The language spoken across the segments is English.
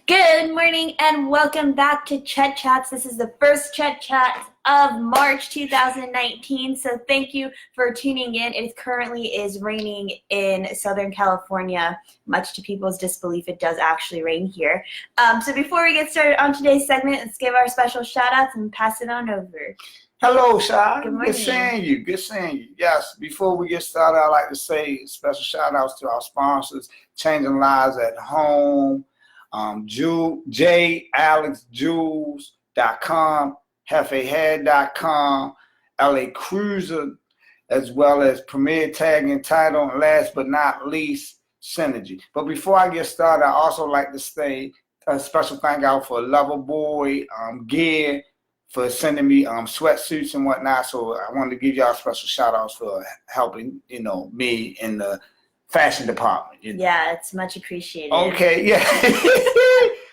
Good morning and welcome back to Chet Chats. This is the first Chet Chat of March 2019. So thank you for tuning in. It currently is raining in Southern California. Much to people's disbelief, it does actually rain here. So before we get started on today's segment, let's give our special shout outs and pass it on over. Hello, Shai. Good morning. Good seeing you. Good seeing you. Yes, before we get started, I'd like to say special shout outs to our sponsors, Changing Lives at Home, JAlexJules.com, HefeHead.com, LA Cruiser, as well as Premier Tag and Title, and last but not least, Synergy. But before I get started, I also like to say a special thank out for Loverboy Gear for sending me sweatsuits and whatnot. So I wanted to give y'all special shout outs for helping, me in the fashion department. Yeah, it's much appreciated. Okay, yeah.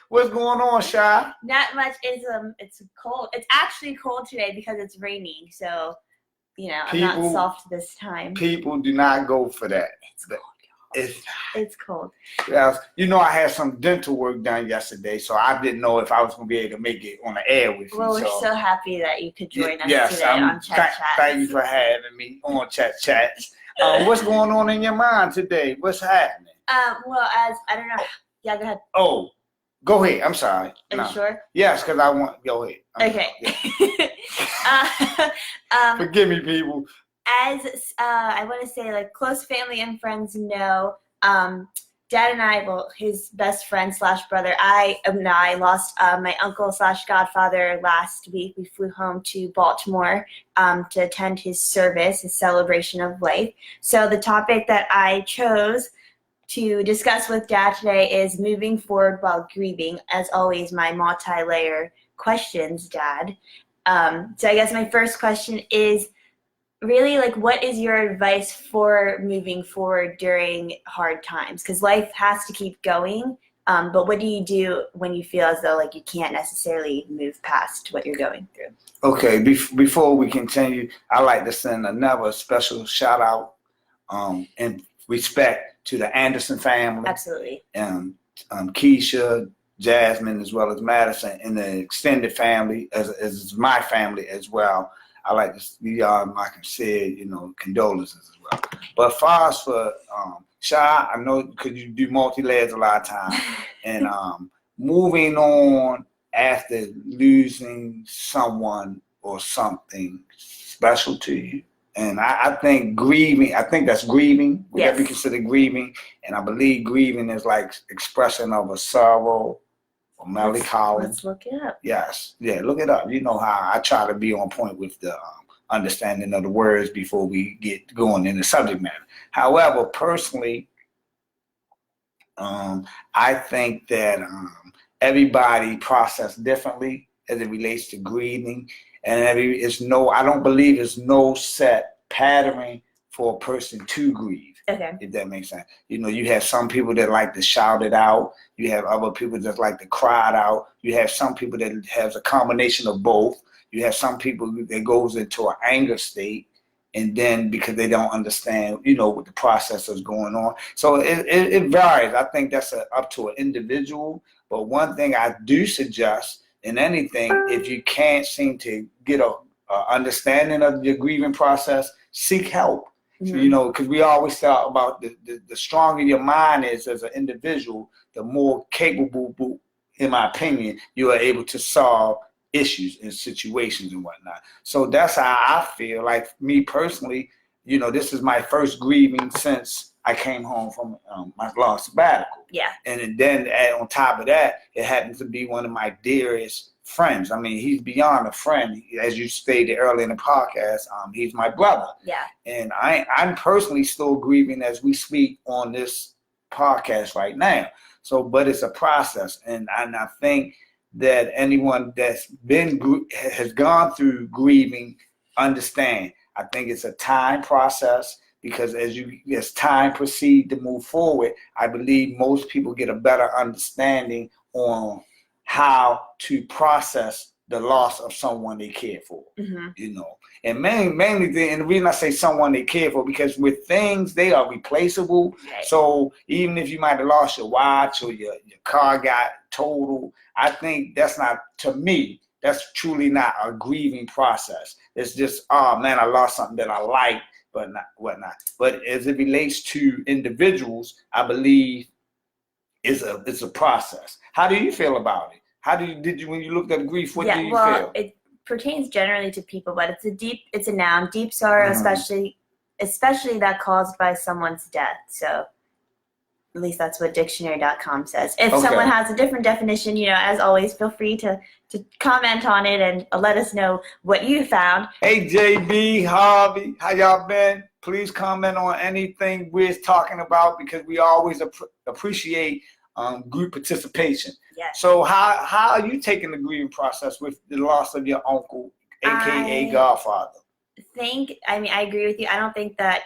What's going on, Shy? Not much. It's cold. It's actually cold today because it's raining. So, I'm not soft this time. People do not go for that. It's cold. It's cold. Yeah, I had some dental work done yesterday, so I didn't know if I was going to be able to make it on the air with you. Well, we're so happy that you could join us today on Chat Chats. Thank you for having me on Chat Chats. What's going on in your mind today? What's happening? Well, I don't know. Yeah, go ahead. Oh, go ahead. I'm sorry. Are you sure? Yes, because I want. Go ahead. Okay. Forgive me, people. As I want to say, like, close family and friends know, Dad and I, well, his best friend / brother, I lost my uncle / godfather last week. We flew home to Baltimore to attend his service, his celebration of life. So the topic that I chose to discuss with Dad today is moving forward while grieving. As always, my multi-layer questions, Dad. So I guess my first question is, really, like, what is your advice for moving forward during hard times? Because life has to keep going, but what do you do when you feel as though, like, you can't necessarily move past what you're going through? Okay, before we continue, I'd like to send another special shout out and respect to the Anderson family. Absolutely. Keisha, Jasmine, as well as Madison, and the extended family, as my family as well. I like to give y'all my condolences as well. But far as for Shy, I know because you do multi-layers a lot of times, and moving on after losing someone or something special to you. And I think grieving, that's grieving. Would that be considered grieving? And I believe grieving is like expression of a sorrow or melancholy. Let's look it up. Yes. Yeah, look it up. You know how I try to be on point with the understanding of the words before we get going in the subject matter. However, personally, I think that everybody process differently as it relates to grieving. And I don't believe there's no set pattern for a person to grieve. Okay. If that makes sense. You have some people that like to shout it out. You have other people that like to cry it out. You have some people that has a combination of both. You have some people that goes into an anger state, and then because they don't understand, what the process is going on. So it varies. I think that's up to an individual. But one thing I do suggest in anything, if you can't seem to get a understanding of your grieving process, seek help. Mm-hmm. Because we always talk about the stronger your mind is as an individual, the more capable, in my opinion, you are able to solve issues and situations and whatnot. So that's how I feel. Like me personally, this is my first grieving since I came home from my long sabbatical. Yeah. And then on top of that, it happens to be one of my dearest friends. I mean, he's beyond a friend. As you stated earlier in the podcast, he's my brother. Yeah. And I'm personally still grieving as we speak on this podcast right now. So, but it's a process. And I think that anyone that's has gone through grieving understand. I think it's a time process, because as time proceeds to move forward, I believe most people get a better understanding on how to process the loss of someone they cared for. Mm-hmm. And mainly, and the reason I say someone they care for, because with things, they are replaceable. Right. So even if you might have lost your watch or your car got total. I think that's not, to me, that's truly not a grieving process. It's just, oh man, I lost something that I like, but not whatnot. But as it relates to individuals, I believe it's a process. How do you feel about it? Did you, when you looked at grief, what do you feel? It pertains generally to people, but it's a noun, deep sorrow, especially that caused by someone's death. So at least that's what dictionary.com says. If someone has a different definition, as always, feel free to comment on it and let us know what you found. Hey, JB, Harvey, how y'all been? Please comment on anything we're talking about, because we always appreciate group participation. Yes. So how are you taking the grieving process with the loss of your uncle, a.k.a. Godfather? I agree with you. I don't think that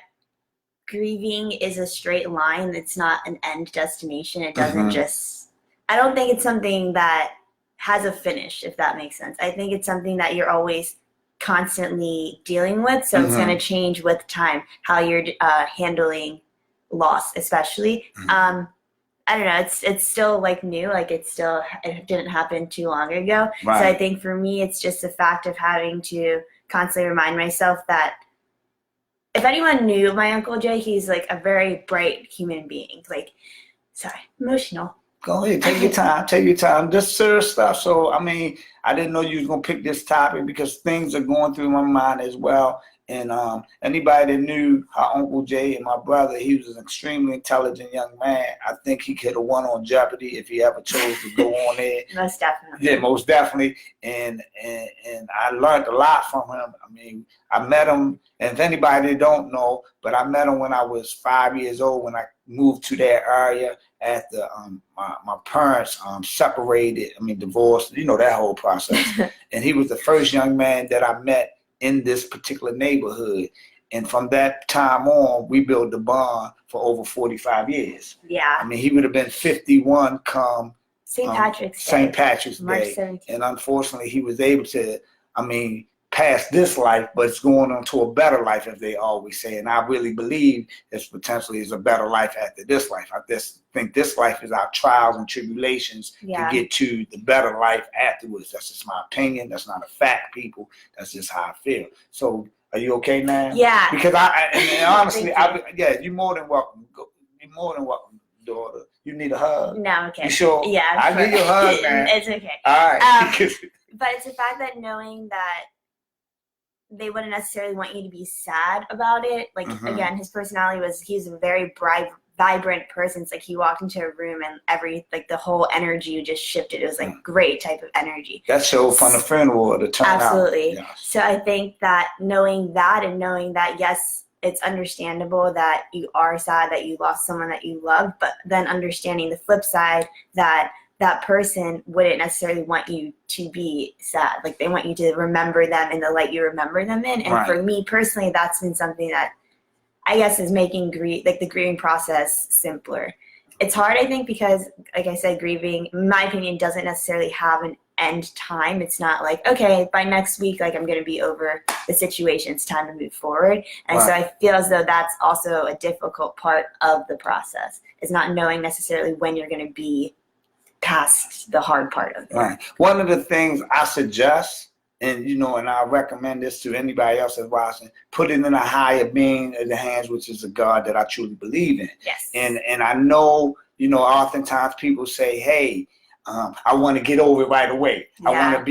grieving is a straight line. It's not an end destination. It doesn't I don't think it's something that has a finish, if that makes sense. I think it's something that you're always constantly dealing with. So it's going to change with time, how you're handling loss, especially. I don't know. It's still like new. Like it didn't happen too long ago. Right. So I think for me, it's just a fact of having to constantly remind myself that if anyone knew my Uncle Jay, he's like a very bright human being. Like, sorry, emotional. Go ahead, take your time. Take your time. Just serious stuff. So, I mean, I didn't know you was gonna pick this topic because things are going through my mind as well. And anybody that knew how Uncle Jay and my brother, he was an extremely intelligent young man. I think he could have won on Jeopardy if he ever chose to go on there. Most definitely. Yeah, most definitely. And I learned a lot from him. I mean, I met him, and if anybody don't know, but I met him when I was 5 years old when I moved to that area after my parents separated, divorced, that whole process. And he was the first young man that I met in this particular neighborhood. And from that time on, we built the bond for over 45 years. Yeah. I mean, he would have been 51 come St. Patrick's Day. St. Patrick's March Day. 17th. And unfortunately, he was able to, pass this life, but it's going on to a better life, as they always say. And I really believe there's potentially is a better life after this life. I just think this life is our trials and tribulations to get to the better life afterwards. That's just my opinion. That's not a fact, people. That's just how I feel. So, are you okay now? Yeah. Because honestly, you're more than welcome. You're more than welcome, daughter. You need a hug? No, I'm okay. You sure? Yeah. I'll give you a hug, man. It's okay. All right. But it's the fact that knowing that they wouldn't necessarily want you to be sad about it. Like, again, his personality he's a very bright, vibrant person. It's like he walked into a room and the whole energy just shifted. It was like great type of energy. That showed from the funeral to turn Absolutely. out. Yes. So I think that knowing that, yes, it's understandable that you are sad that you lost someone that you love, but then understanding the flip side that person wouldn't necessarily want you to be sad. Like they want you to remember them in the light you remember them in. And for me personally, that's been something that I guess is making the grieving process simpler. It's hard, I think, because like I said, grieving, in my opinion, doesn't necessarily have an end time. It's not like, okay, by next week, like I'm going to be over the situation. It's time to move forward. And so I feel as though that's also a difficult part of the process. It's not knowing necessarily when you're going to be past the hard part of it. Right. One of the things I suggest, and and I recommend this to anybody else that's watching, put it in a higher being in the hands, which is a God that I truly believe in. Yes. And I know, oftentimes people say, hey, I want to get over it right away. Yeah,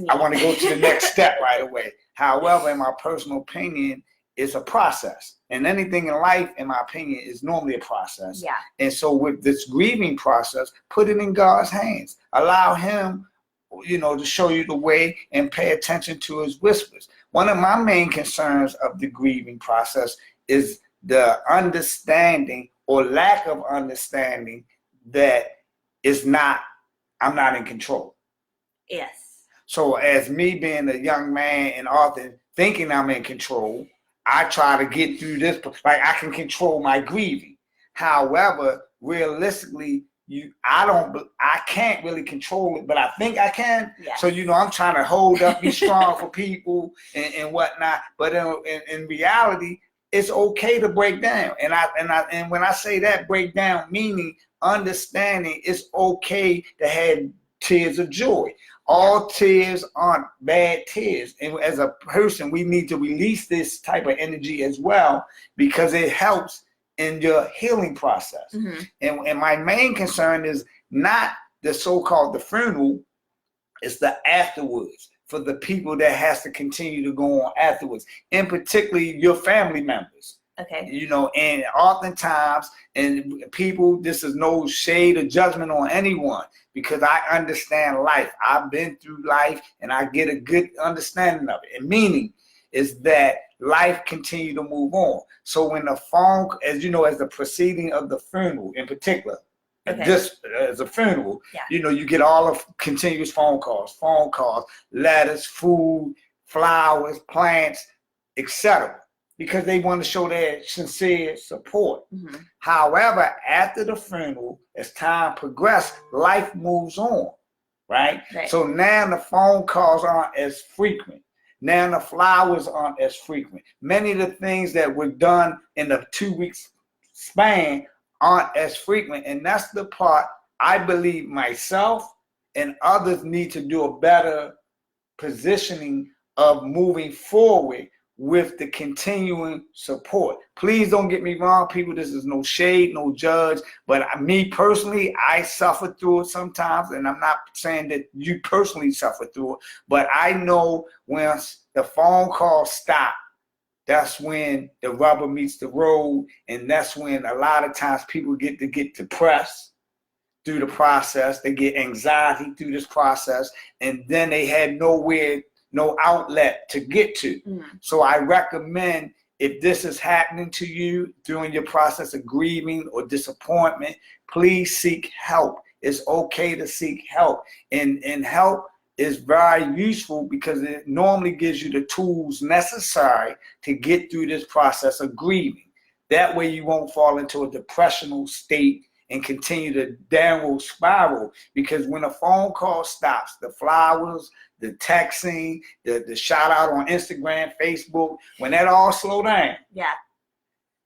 I want to go to the next step right away. However, in my personal opinion, it's a process. And anything in life, in my opinion, is normally a process. Yeah. And so with this grieving process, put it in God's hands. Allow him, to show you the way and pay attention to his whispers. One of my main concerns of the grieving process is the understanding or lack of understanding that I'm not in control. Yes. So as me being a young man and often thinking I'm in control, I try to get through this, like I can control my grieving. However, realistically, I can't really control it, but I think I can. Yes. So, I'm trying to hold up, be strong for people and whatnot. But in reality, it's okay to break down. And when I say that, break down, meaning understanding it's okay to have tears of joy. All tears aren't bad tears. And as a person, we need to release this type of energy as well, because it helps in your healing process. Mm-hmm. And my main concern is not the so-called the funeral, it's the afterwards, for the people that has to continue to go on afterwards, and particularly your family members. Okay. You know, and oftentimes, and people, this is no shade or judgment on anyone, because I understand life. I've been through life and I get a good understanding of it. And meaning is that life continue to move on. So when the phone, as you know, as the proceeding of the funeral in particular, Okay. just as a funeral, Yeah. you know, you get all of continuous phone calls, letters, food, flowers, plants, etc., because they want to show their sincere support. Mm-hmm. However, after the funeral, as time progresses, life moves on, right? So now the phone calls aren't as frequent. Now the flowers aren't as frequent. Many of the things that were done in the 2 weeks span aren't as frequent. And that's the part I believe myself and others need to do a better positioning of moving forward with the continuing support. Please don't get me wrong, people. This is no shade, no judge. But me personally, I suffer through it sometimes. And I'm not saying that you personally suffer through it. But I know once the phone calls stop, that's when the rubber meets the road. And that's when a lot of times people get depressed through the process. They get anxiety through this process. And then they had no outlet to get to. So I recommend, if this is happening to you during your process of grieving or disappointment, please seek help. It's okay to seek help. And help is very useful because it normally gives you the tools necessary to get through this process of grieving. That way you won't fall into a depressional state and continue the downward spiral. Because when a phone call stops, the flowers, the texting, the shout out on Instagram, Facebook, when that all slow down,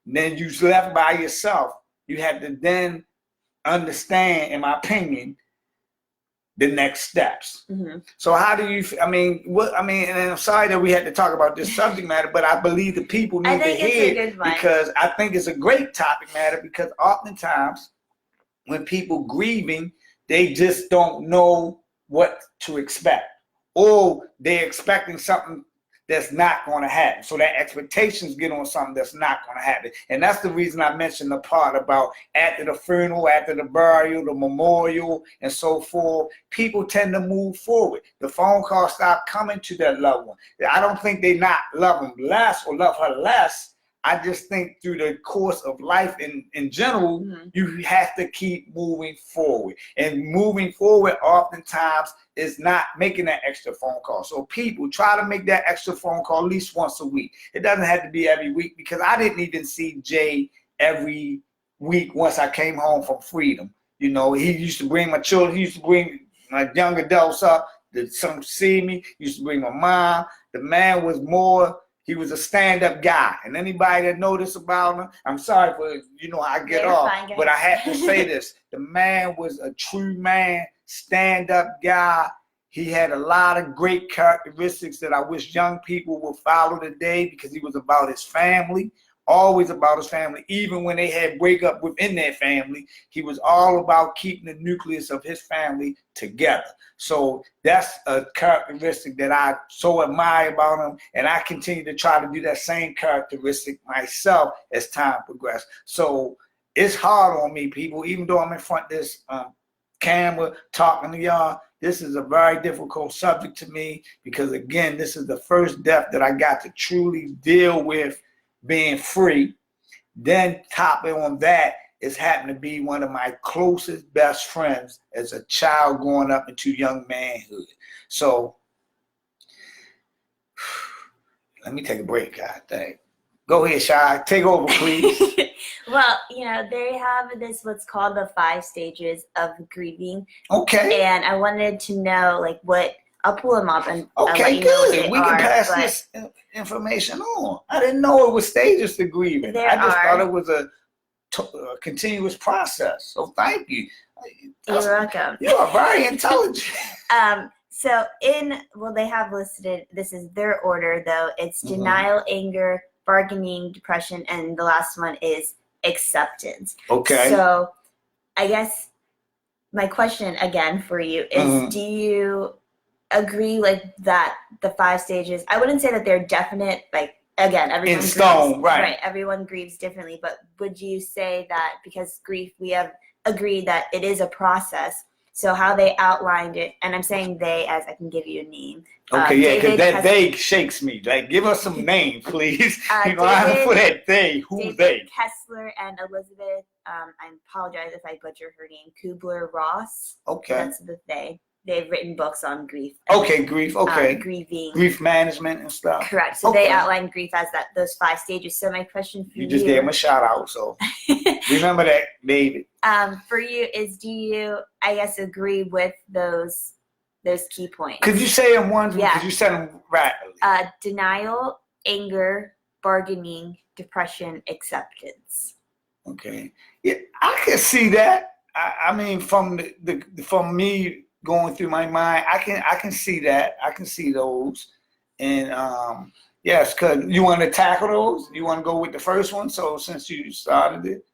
then you're left by yourself. You have to then understand, in my opinion, the next steps. So how do you, and I'm sorry that we had to talk about this subject matter, but I believe the people need to hear it, because I think it's a great topic matter, because oftentimes when people grieving, they just don't know what to expect, or they're expecting something that's not going to happen. So that expectations get on something that's not going to happen. And that's the reason I mentioned the part about after the funeral, after the burial, the memorial, and so forth, people tend to move forward. The phone call stop coming to that loved one. I don't think they not love them less or love her less. I just think through the course of life in general, you have to keep moving forward. And moving forward oftentimes is not making that extra phone call. So people try to make that extra phone call at least once a week. It doesn't have to be every week, because I didn't even see Jay every week once I came home from freedom. You know, he used to bring my children, he used to bring my young adults up to come see me. He used to bring my mom. The man was more, he was a stand-up guy. And anybody that noticed about him, I'm sorry for, I get off, but I have to say this. The man was a true man, stand-up guy. He had a lot of great characteristics that I wish young people would follow today, because he was about his family, always about his family. Even when they had breakup within their family, he was all about keeping the nucleus of his family together. So that's a characteristic that I so admire about him, and I continue to try to do that same characteristic myself as time progresses. So it's hard on me, people, even though I'm in front of this camera talking to y'all. This is a very difficult subject to me, because again, this is the first death that I got to truly deal with being free. Then topping on that is happened to be one of my closest best friends as a child growing up into young manhood. So let me take a break, God dang. Go ahead, Shai. Take over, please. Well, they have what's called the 5 stages of grieving. Okay. And I wanted to know, I'll pull them up and okay, let you good. know what they we can are, pass this information on. I didn't know it was stages to grieving. I just thought it was a a continuous process. So thank you. You're welcome. You are very intelligent. So they have listed, this is their order though. It's denial, anger, bargaining, depression, and the last one is acceptance. Okay. So I guess my question again for you is, do you agree like that the 5 stages, I wouldn't say that they're definite, like again, everyone in stone, grieves, right? Everyone grieves differently, but would you say that because grief, we have agreed that it is a process, so how they outlined it, and I'm saying they as I can give you a name. Okay, yeah, because that they shakes me. Like, give us some names, please. You know, I have for that they. Who's they? Kessler and Elizabeth. I apologize if I butcher her name. Kubler-Ross. Okay. That's the they. They've written books on grief. Okay, grief. Okay. Grieving. Grief management and stuff. Correct. So they outline grief as those 5 stages. So my question for you. You just gave them a shout out, so remember that, baby. For you is, do you, I guess, agree with those key points? Could you say them once? Yeah. Could you say them rapidly? Denial, anger, bargaining, depression, acceptance. Okay. Yeah, I can see that. I mean, from from me going through my mind, I can see that. I can see those. And yes, cause you want to tackle those? You want to go with the first one? So since you started it.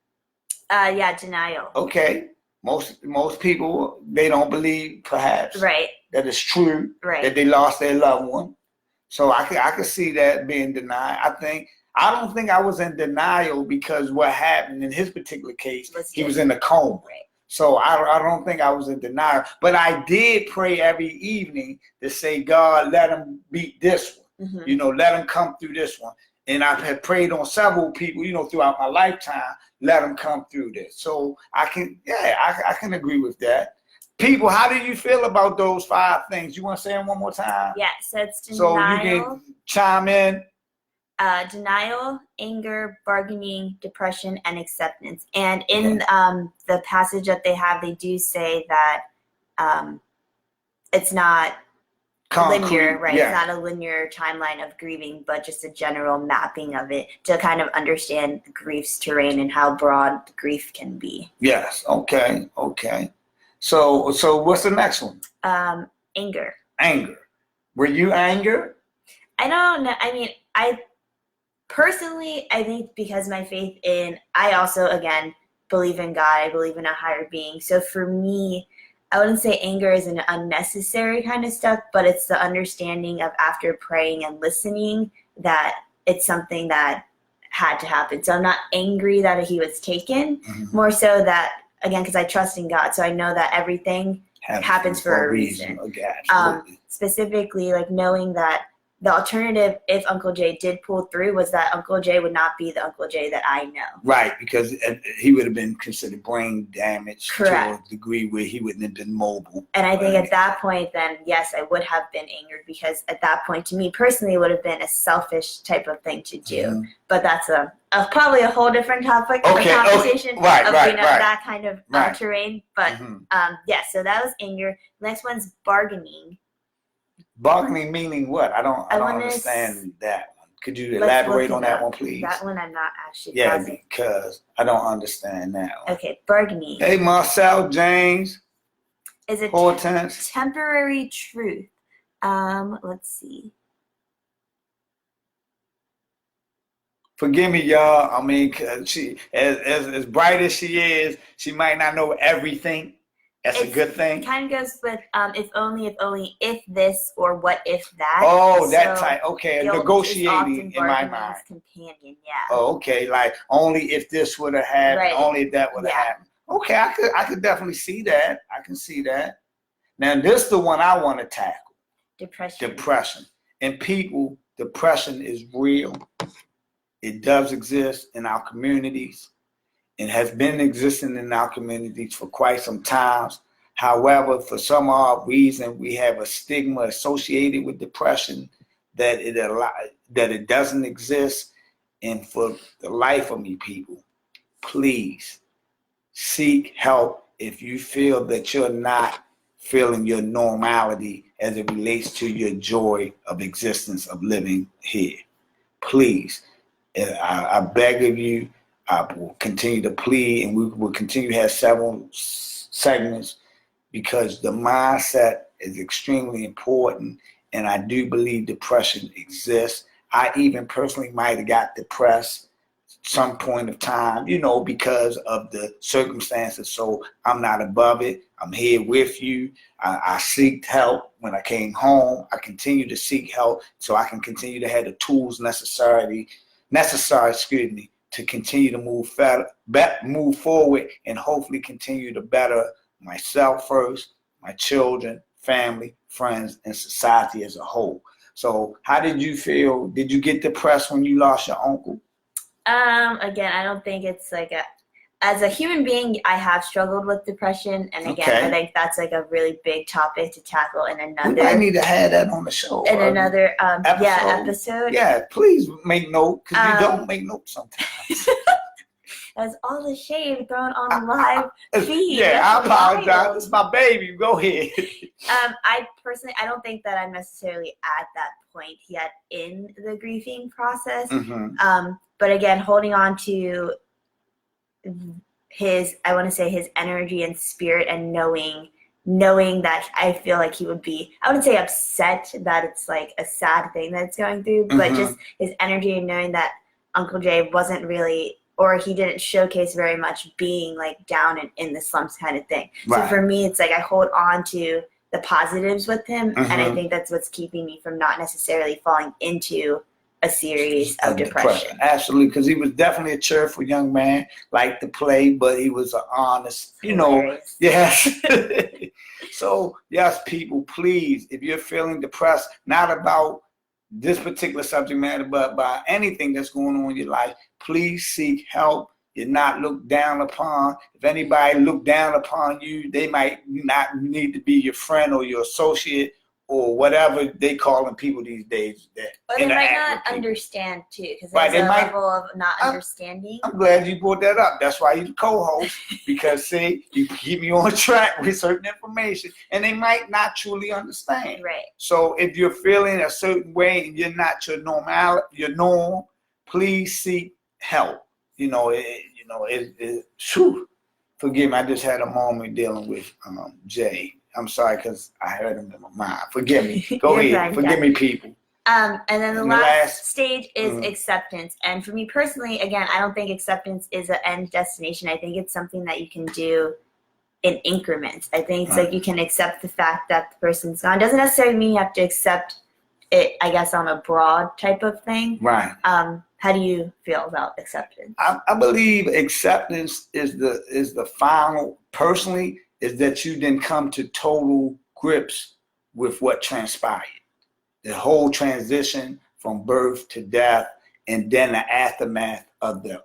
Yeah, denial. Okay. Most people, they don't believe perhaps that it's true that they lost their loved one. So I can see that being denied. I don't think I was in denial because what happened in his particular case, he was in a coma. Right. So I don't think I was in denial. But I did pray every evening to say, God, let him beat this one. Mm-hmm. You know, let him come through this one. And I had prayed on several people, you know, throughout my lifetime, let them come through this. So I can agree with that. People, how do you feel about those 5 things? You want to say them one more time? Yeah, so it's denial. So you can chime in. Denial, anger, bargaining, depression, and acceptance. And in the passage that they have, they do say that it's not linear, right? Yeah. It's not a linear timeline of grieving, but just a general mapping of it to kind of understand grief's terrain and how broad grief can be. Yes. Okay. So what's the next one? Anger. Anger. Were you angry? I don't know. I mean, personally, I think because my faith I also, again, believe in God. I believe in a higher being. So for me, I wouldn't say anger is an unnecessary kind of stuff, but it's the understanding of after praying and listening that it's something that had to happen. So I'm not angry that he was taken, more so that, again, because I trust in God. So I know that everything happens for a reason. Okay, specifically, like knowing that the alternative, if Uncle Jay did pull through, was that Uncle Jay would not be the Uncle Jay that I know. Right, because he would have been considered brain damaged. Correct. To a degree where he wouldn't have been mobile. And I think at that point, then, yes, I would have been angered because at that point, to me personally, it would have been a selfish type of thing to do. Mm-hmm. But that's probably a whole different topic of conversation. Right, that kind of terrain. But so that was anger. Next one's bargaining. Bargaining meaning what? I don't understand that one. Could you elaborate on that one, please? That one I'm not actually. Yeah, because I don't understand that one. Okay, bargaining. Hey, Marcel, James. Is it Hortense? Temporary truth? Let's see. Forgive me, y'all. I mean, she as bright as she is, she might not know everything. That's a good thing. It kind of goes with if only, if this, or what if that. Oh, that type. Okay, negotiating in my mind. Companion, yeah. Oh, okay, like only if this would have happened, only if that would have happened. Okay, I could definitely see that. I can see that. Now, this is the one I want to tackle. Depression. And people, depression is real. It does exist in our communities. It has been existing in our communities for quite some time. However, for some odd reason, we have a stigma associated with depression that it doesn't exist. And for the life of me, people, please seek help if you feel that you're not feeling your normality as it relates to your joy of existence of living here. Please, I beg of you, I will continue to plead, and we will continue to have several segments because the mindset is extremely important, and I do believe depression exists. I even personally might have got depressed some point of time, you know, because of the circumstances. So I'm not above it. I'm here with you. I seeked help when I came home. I continue to seek help so I can continue to have the tools necessary, to continue to move forward and hopefully continue to better myself first, my children, family, friends, and society as a whole. So how did you feel? Did you get depressed when you lost your uncle? Again, I don't think it's like as a human being, I have struggled with depression, and again, I think that's like a really big topic to tackle in another. We might need to have that on the show. In another episode. Yeah, please make note because you don't make notes sometimes. That's all the shade thrown on the live feed. Yeah, I apologize. It's my baby. Go ahead. I personally, I don't think that I'm necessarily at that point yet in the grieving process. But again, holding on to his energy and spirit, and knowing that I feel like he would be, I wouldn't say upset that it's like a sad thing that it's going through, but just his energy and knowing that Uncle Jay wasn't really, or he didn't showcase very much being like down and in the slumps kind of thing. Right. So for me, it's like I hold on to the positives with him, and I think that's what's keeping me from not necessarily falling into a series of depression. Absolutely, because he was definitely a cheerful young man, liked to play, but he was an honest, yes. So, yes, people, please, if you're feeling depressed, not about this particular subject matter, but by anything that's going on in your life, please seek help. You're not looked down upon. If anybody looked down upon you, they might not need to be your friend or your associate or whatever they calling people these days. Or they might not understand too, because there's a level of not understanding. I'm glad you brought that up. That's why you're the co-host, because see, you keep me on track with certain information, and they might not truly understand. Right. So if you're feeling a certain way and you're not your norm, please seek help. Forgive me, I just had a moment dealing with Jay. I'm sorry because I heard him in my mind. Forgive me. Go ahead. Forgive me, people. And then the last stage is acceptance. And for me personally, again, I don't think acceptance is an end destination. I think it's something that you can do in increments. I think it's like you can accept the fact that the person's gone. It doesn't necessarily mean you have to accept it, I guess, on a broad type of thing. Right. How do you feel about acceptance? I believe acceptance is the final, personally, is that you then come to total grips with what transpired. The whole transition from birth to death, and then the aftermath of that.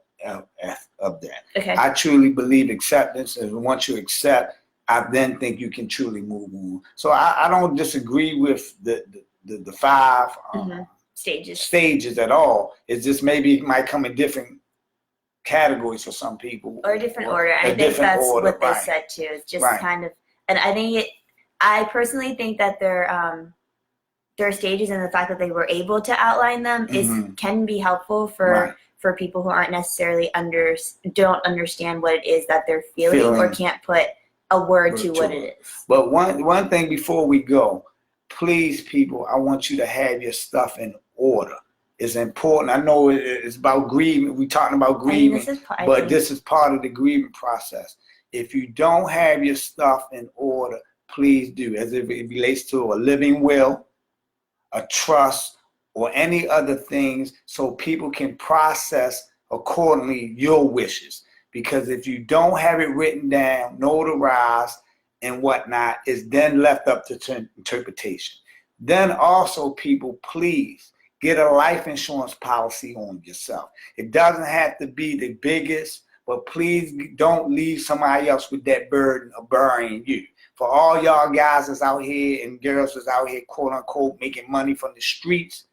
Okay. I truly believe acceptance, and once you accept, I then think you can truly move on. So I don't disagree with the five stages at all. It's just maybe it might come in different categories for some people, or a different order. I think that's what they said too. It's just kind of, and I think I personally think that there are stages, and the fact that they were able to outline them can be helpful for people who aren't necessarily don't understand what it is that they're feeling or can't put a word to what it is. But one thing before we go, please, people, I want you to have your stuff in order. It's important. I know it's about grieving. We're talking about grieving, but this is part of the grieving process. If you don't have your stuff in order, please do, as it relates to a living will, a trust, or any other things, so people can process accordingly your wishes. Because if you don't have it written down, notarized, and whatnot, it's then left up to interpretation. Then also, people, please get a life insurance policy on yourself. It doesn't have to be the biggest, but please don't leave somebody else with that burden of burying you. For all y'all guys that's out here and girls that's out here, quote unquote, making money from the streets,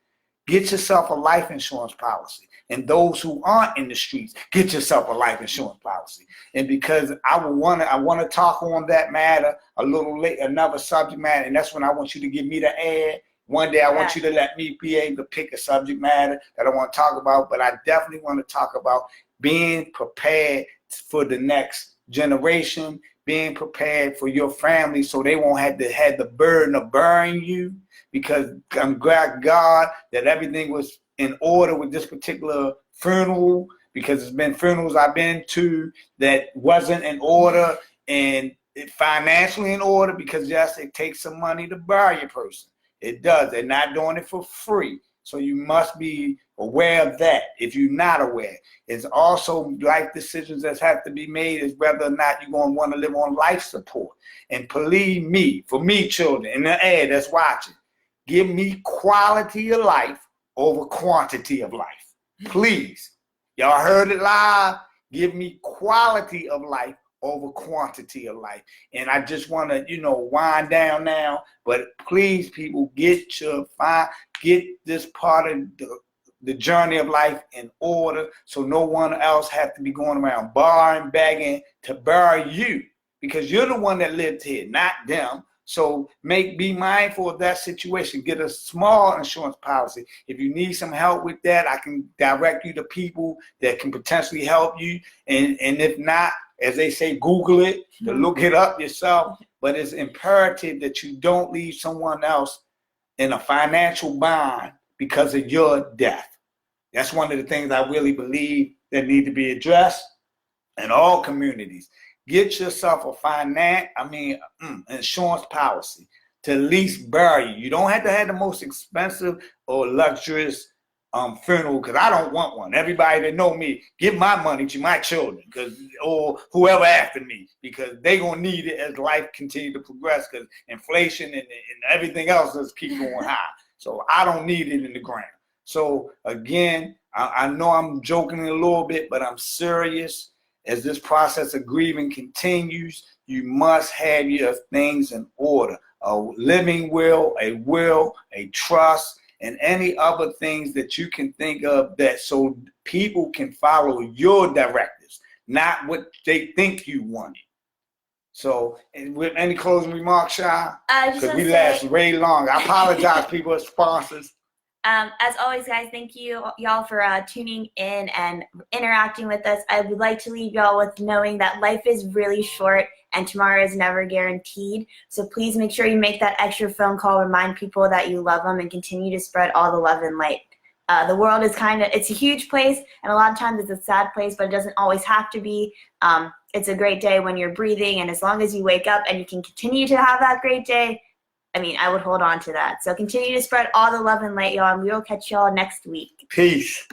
get yourself a life insurance policy. And those who aren't in the streets, get yourself a life insurance policy. And because I want to talk on that matter a little later, another subject matter, and that's when I want you to give me the ad. One day I want you to let me be able to pick a subject matter that I want to talk about, but I definitely want to talk about being prepared for the next generation, being prepared for your family so they won't have the burden of burying you, because I'm glad God that everything was in order with this particular funeral, because it's been funerals I've been to that wasn't in order and financially in order, because yes, it takes some money to bury a person. It does. They're not doing it for free. So you must be aware of that. If you're not aware, it's also life decisions that have to be made is whether or not you're going to want to live on life support. And believe me, for me, children, and the air that's watching, give me quality of life over quantity of life. Please. Y'all heard it live. Give me quality of life over quantity of life. And I just want to, wind down now. But please, people, get this part of the journey of life in order, so no one else have to be going around borrowing, begging to bury you, because you're the one that lived here, not them. So be mindful of that situation. Get a small insurance policy. If you need some help with that, I can direct you to people that can potentially help you. And if not, as they say, Google it, to look it up yourself. But it's imperative that you don't leave someone else in a financial bind because of your death. That's one of the things I really believe that need to be addressed in all communities. Get yourself insurance policy to at least bury you. You don't have to have the most expensive or luxurious funeral, because I don't want one. Everybody that know me, give my money to my children, or whoever after me, because they gonna need it as life continue to progress, because inflation and everything else just keep going high. So I don't need it in the ground. So again, I know I'm joking a little bit, but I'm serious. As this process of grieving continues, you must have your things in order. A living will, a trust, and any other things that you can think of, that so people can follow your directives, not what they think you wanted. So, with any closing remarks, Shy? Because we last way long. I apologize, people as sponsors. As always, guys, thank you y'all for tuning in and interacting with us. I would like to leave y'all with knowing that life is really short and tomorrow is never guaranteed. So please make sure you make that extra phone call, remind people that you love them, and continue to spread all the love and light. The world is it's a huge place, and a lot of times it's a sad place, but it doesn't always have to be. It's a great day when you're breathing, and as long as you wake up and you can continue to have that great day, I would hold on to that. So continue to spread all the love and light, y'all, and we will catch y'all next week. Peace.